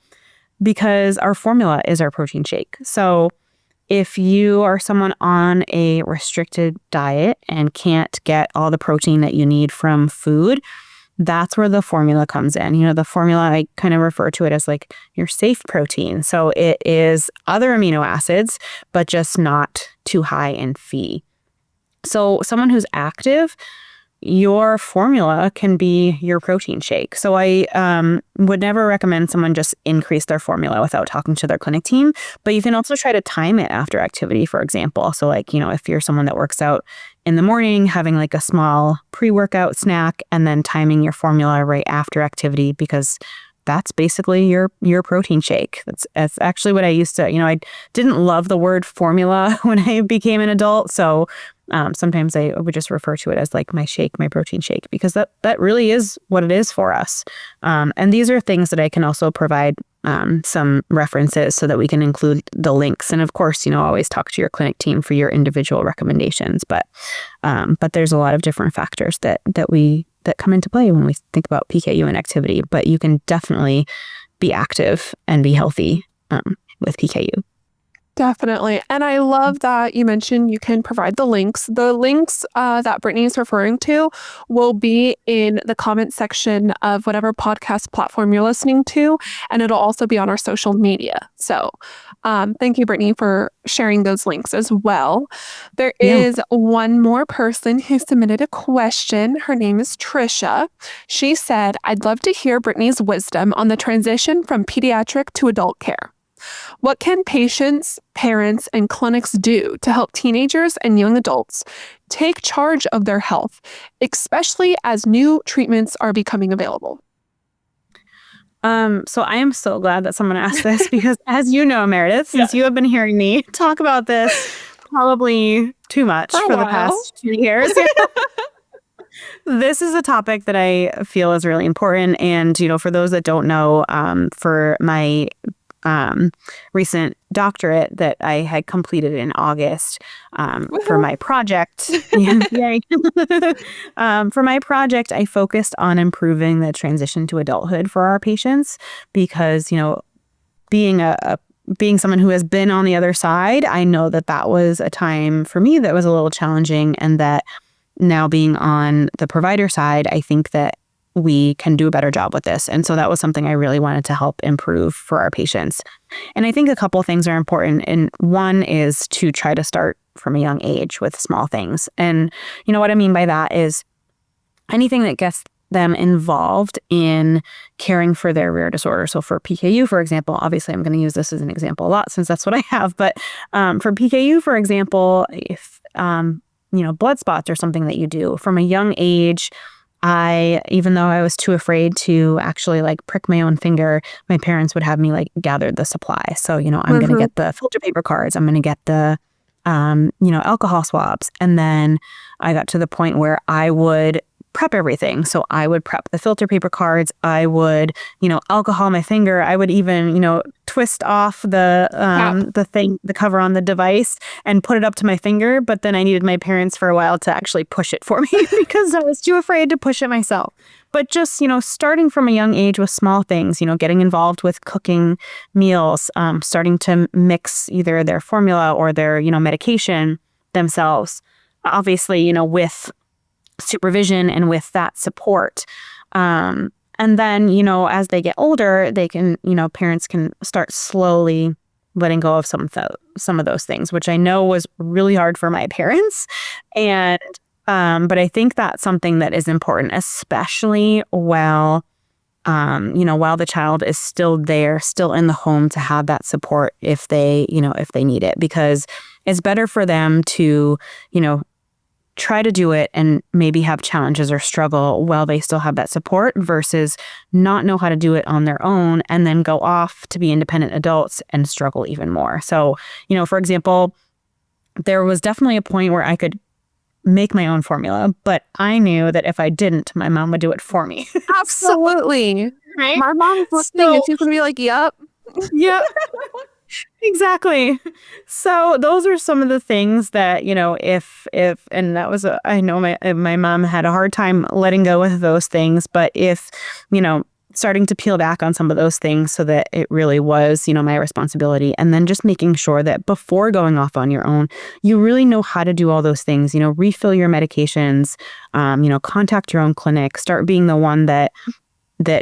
because our formula is our protein shake. So if you are someone on a restricted diet and can't get all the protein that you need from food, that's where the formula comes in. The formula, I kind of refer to it as like your safe protein. So it is other amino acids, but just not too high in Phe. So someone who's active, your formula can be your protein shake. So I would never recommend someone just increase their formula without talking to their clinic team, but you can also try to time it after activity, for example. So like, if you're someone that works out in the morning, having like a small pre-workout snack and then timing your formula right after activity, because that's basically your protein shake. That's actually what I used to, I didn't love the word formula when I became an adult. So sometimes I would just refer to it as like my shake, my protein shake, because that really is what it is for us. And these are things that I can also provide some references so that we can include the links. And of course, always talk to your clinic team for your individual recommendations. But there's a lot of different factors that come into play when we think about PKU and activity. But you can definitely be active and be healthy with PKU. Definitely. And I love that you mentioned you can provide the links. The links that Brittany is referring to will be in the comment section of whatever podcast platform you're listening to, and it'll also be on our social media. So thank you, Brittany, for sharing those links as well. There is one more person who submitted a question. Her name is Trisha. She said, "I'd love to hear Brittany's wisdom on the transition from pediatric to adult care. What can patients, parents, and clinics do to help teenagers and young adults take charge of their health, especially as new treatments are becoming available?" So I am so glad that someone asked this because, as you know, Meredith, since you have been hearing me talk about this probably too much for the past 2 years, this is a topic that I feel is really important. And, for those that don't know, for my recent doctorate that I had completed in August for my project. Yay. For my project, I focused on improving the transition to adulthood for our patients because, being someone who has been on the other side, I know that was a time for me that was a little challenging, and that now being on the provider side, I think that we can do a better job with this. And so that was something I really wanted to help improve for our patients. And I think a couple things are important. And one is to try to start from a young age with small things. And what I mean by that is anything that gets them involved in caring for their rare disorder. So for PKU, for example, obviously I'm going to use this as an example a lot since that's what I have. But for PKU, for example, if, blood spots are something that you do from a young age, even though I was too afraid to actually prick my own finger, my parents would have me gather the supply. So, I'm going to get the filter paper cards. I'm going to get the alcohol swabs. And then I got to the point where I would prep everything. So I would prep the filter paper cards. I would, alcohol my finger. I would even, twist off the thing, the cover on the device and put it up to my finger. But then I needed my parents for a while to actually push it for me because I was too afraid to push it myself. But just, starting from a young age with small things, getting involved with cooking meals, starting to mix either their formula or their, medication themselves, obviously, with supervision and with that support. And then, as they get older, they can, parents can start slowly letting go of some of those things, which I know was really hard for my parents. And, but I think that's something that is important, especially while the child is still there, still in the home, to have that support if they need it, because it's better for them to, try to do it and maybe have challenges or struggle while they still have that support versus not know how to do it on their own and then go off to be independent adults and struggle even more. So, for example, there was definitely a point where I could make my own formula, but I knew that if I didn't, my mom would do it for me. Absolutely. So, right? My mom's listening and she's going to be like, yep. Yep. Exactly. So those are some of the things that, and that was, I know my mom had a hard time letting go with those things, but if, starting to peel back on some of those things so that it really was, my responsibility. And then just making sure that before going off on your own, you really know how to do all those things, refill your medications, contact your own clinic, start being the one that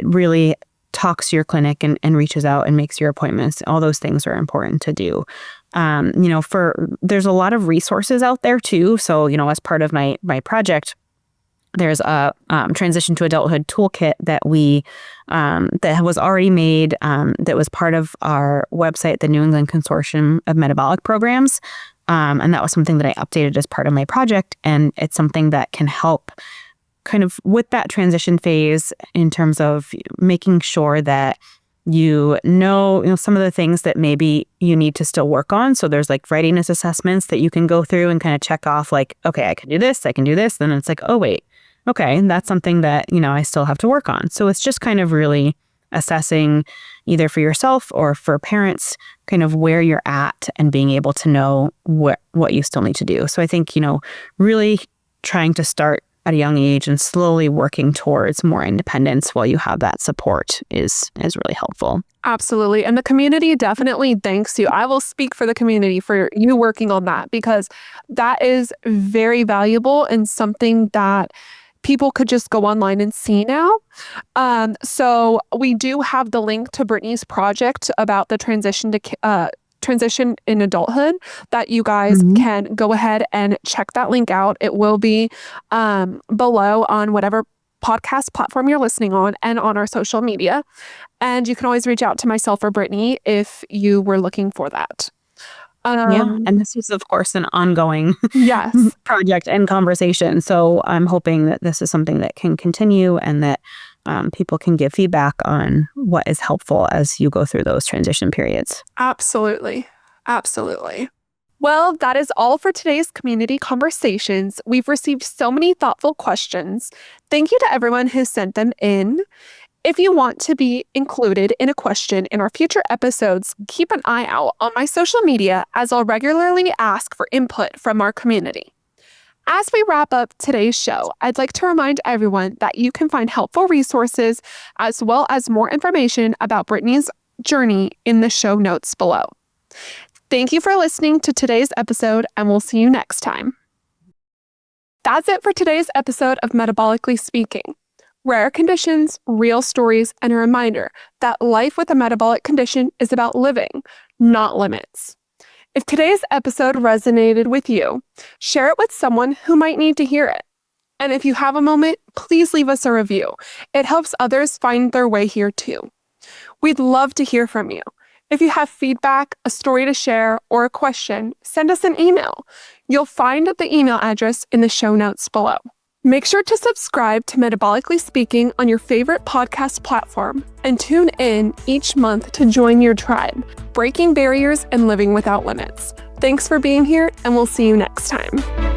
really talks to your clinic and reaches out and makes your appointments. All those things are important to do. There's a lot of resources out there too. So, as part of my project, there's a transition to adulthood toolkit that that was already made, that was part of our website, the New England Consortium of Metabolic Programs. And that was something that I updated as part of my project. And it's something that can help kind of with that transition phase in terms of making sure that some of the things that maybe you need to still work on. So there's like readiness assessments that you can go through and kind of check off like, okay, I can do this. Then it's like, oh, wait, okay, that's something that, I still have to work on. So it's just kind of really assessing either for yourself or for parents, kind of where you're at and being able to know what you still need to do. So I think, really trying to start at a young age and slowly working towards more independence while you have that support is really helpful. Absolutely. And the community definitely thanks you. I will speak for the community for you working on that, because that is very valuable and something that people could just go online and see now. So we do have the link to Brittany's project about the transition in adulthood that you guys can go ahead and check that link out. It will be below on whatever podcast platform you're listening on and on our social media. And you can always reach out to myself or Brittany if you were looking for that. And this is, of course, an ongoing yes project and conversation. So I'm hoping that this is something that can continue and that people can give feedback on what is helpful as you go through those transition periods. Absolutely. Absolutely. Well, that is all for today's community conversations. We've received so many thoughtful questions. Thank you to everyone who sent them in. If you want to be included in a question in our future episodes, keep an eye out on my social media, as I'll regularly ask for input from our community. As we wrap up today's show, I'd like to remind everyone that you can find helpful resources as well as more information about Brittany's journey in the show notes below. Thank you for listening to today's episode, and we'll see you next time. That's it for today's episode of Metabolically Speaking. Rare conditions, real stories, and a reminder that life with a metabolic condition is about living, not limits. If today's episode resonated with you, share it with someone who might need to hear it. And if you have a moment, please leave us a review. It helps others find their way here too. We'd love to hear from you. If you have feedback, a story to share, or a question, send us an email. You'll find the email address in the show notes below. Make sure to subscribe to Metabolically Speaking on your favorite podcast platform and tune in each month to join your tribe, breaking barriers and living without limits. Thanks for being here, and we'll see you next time.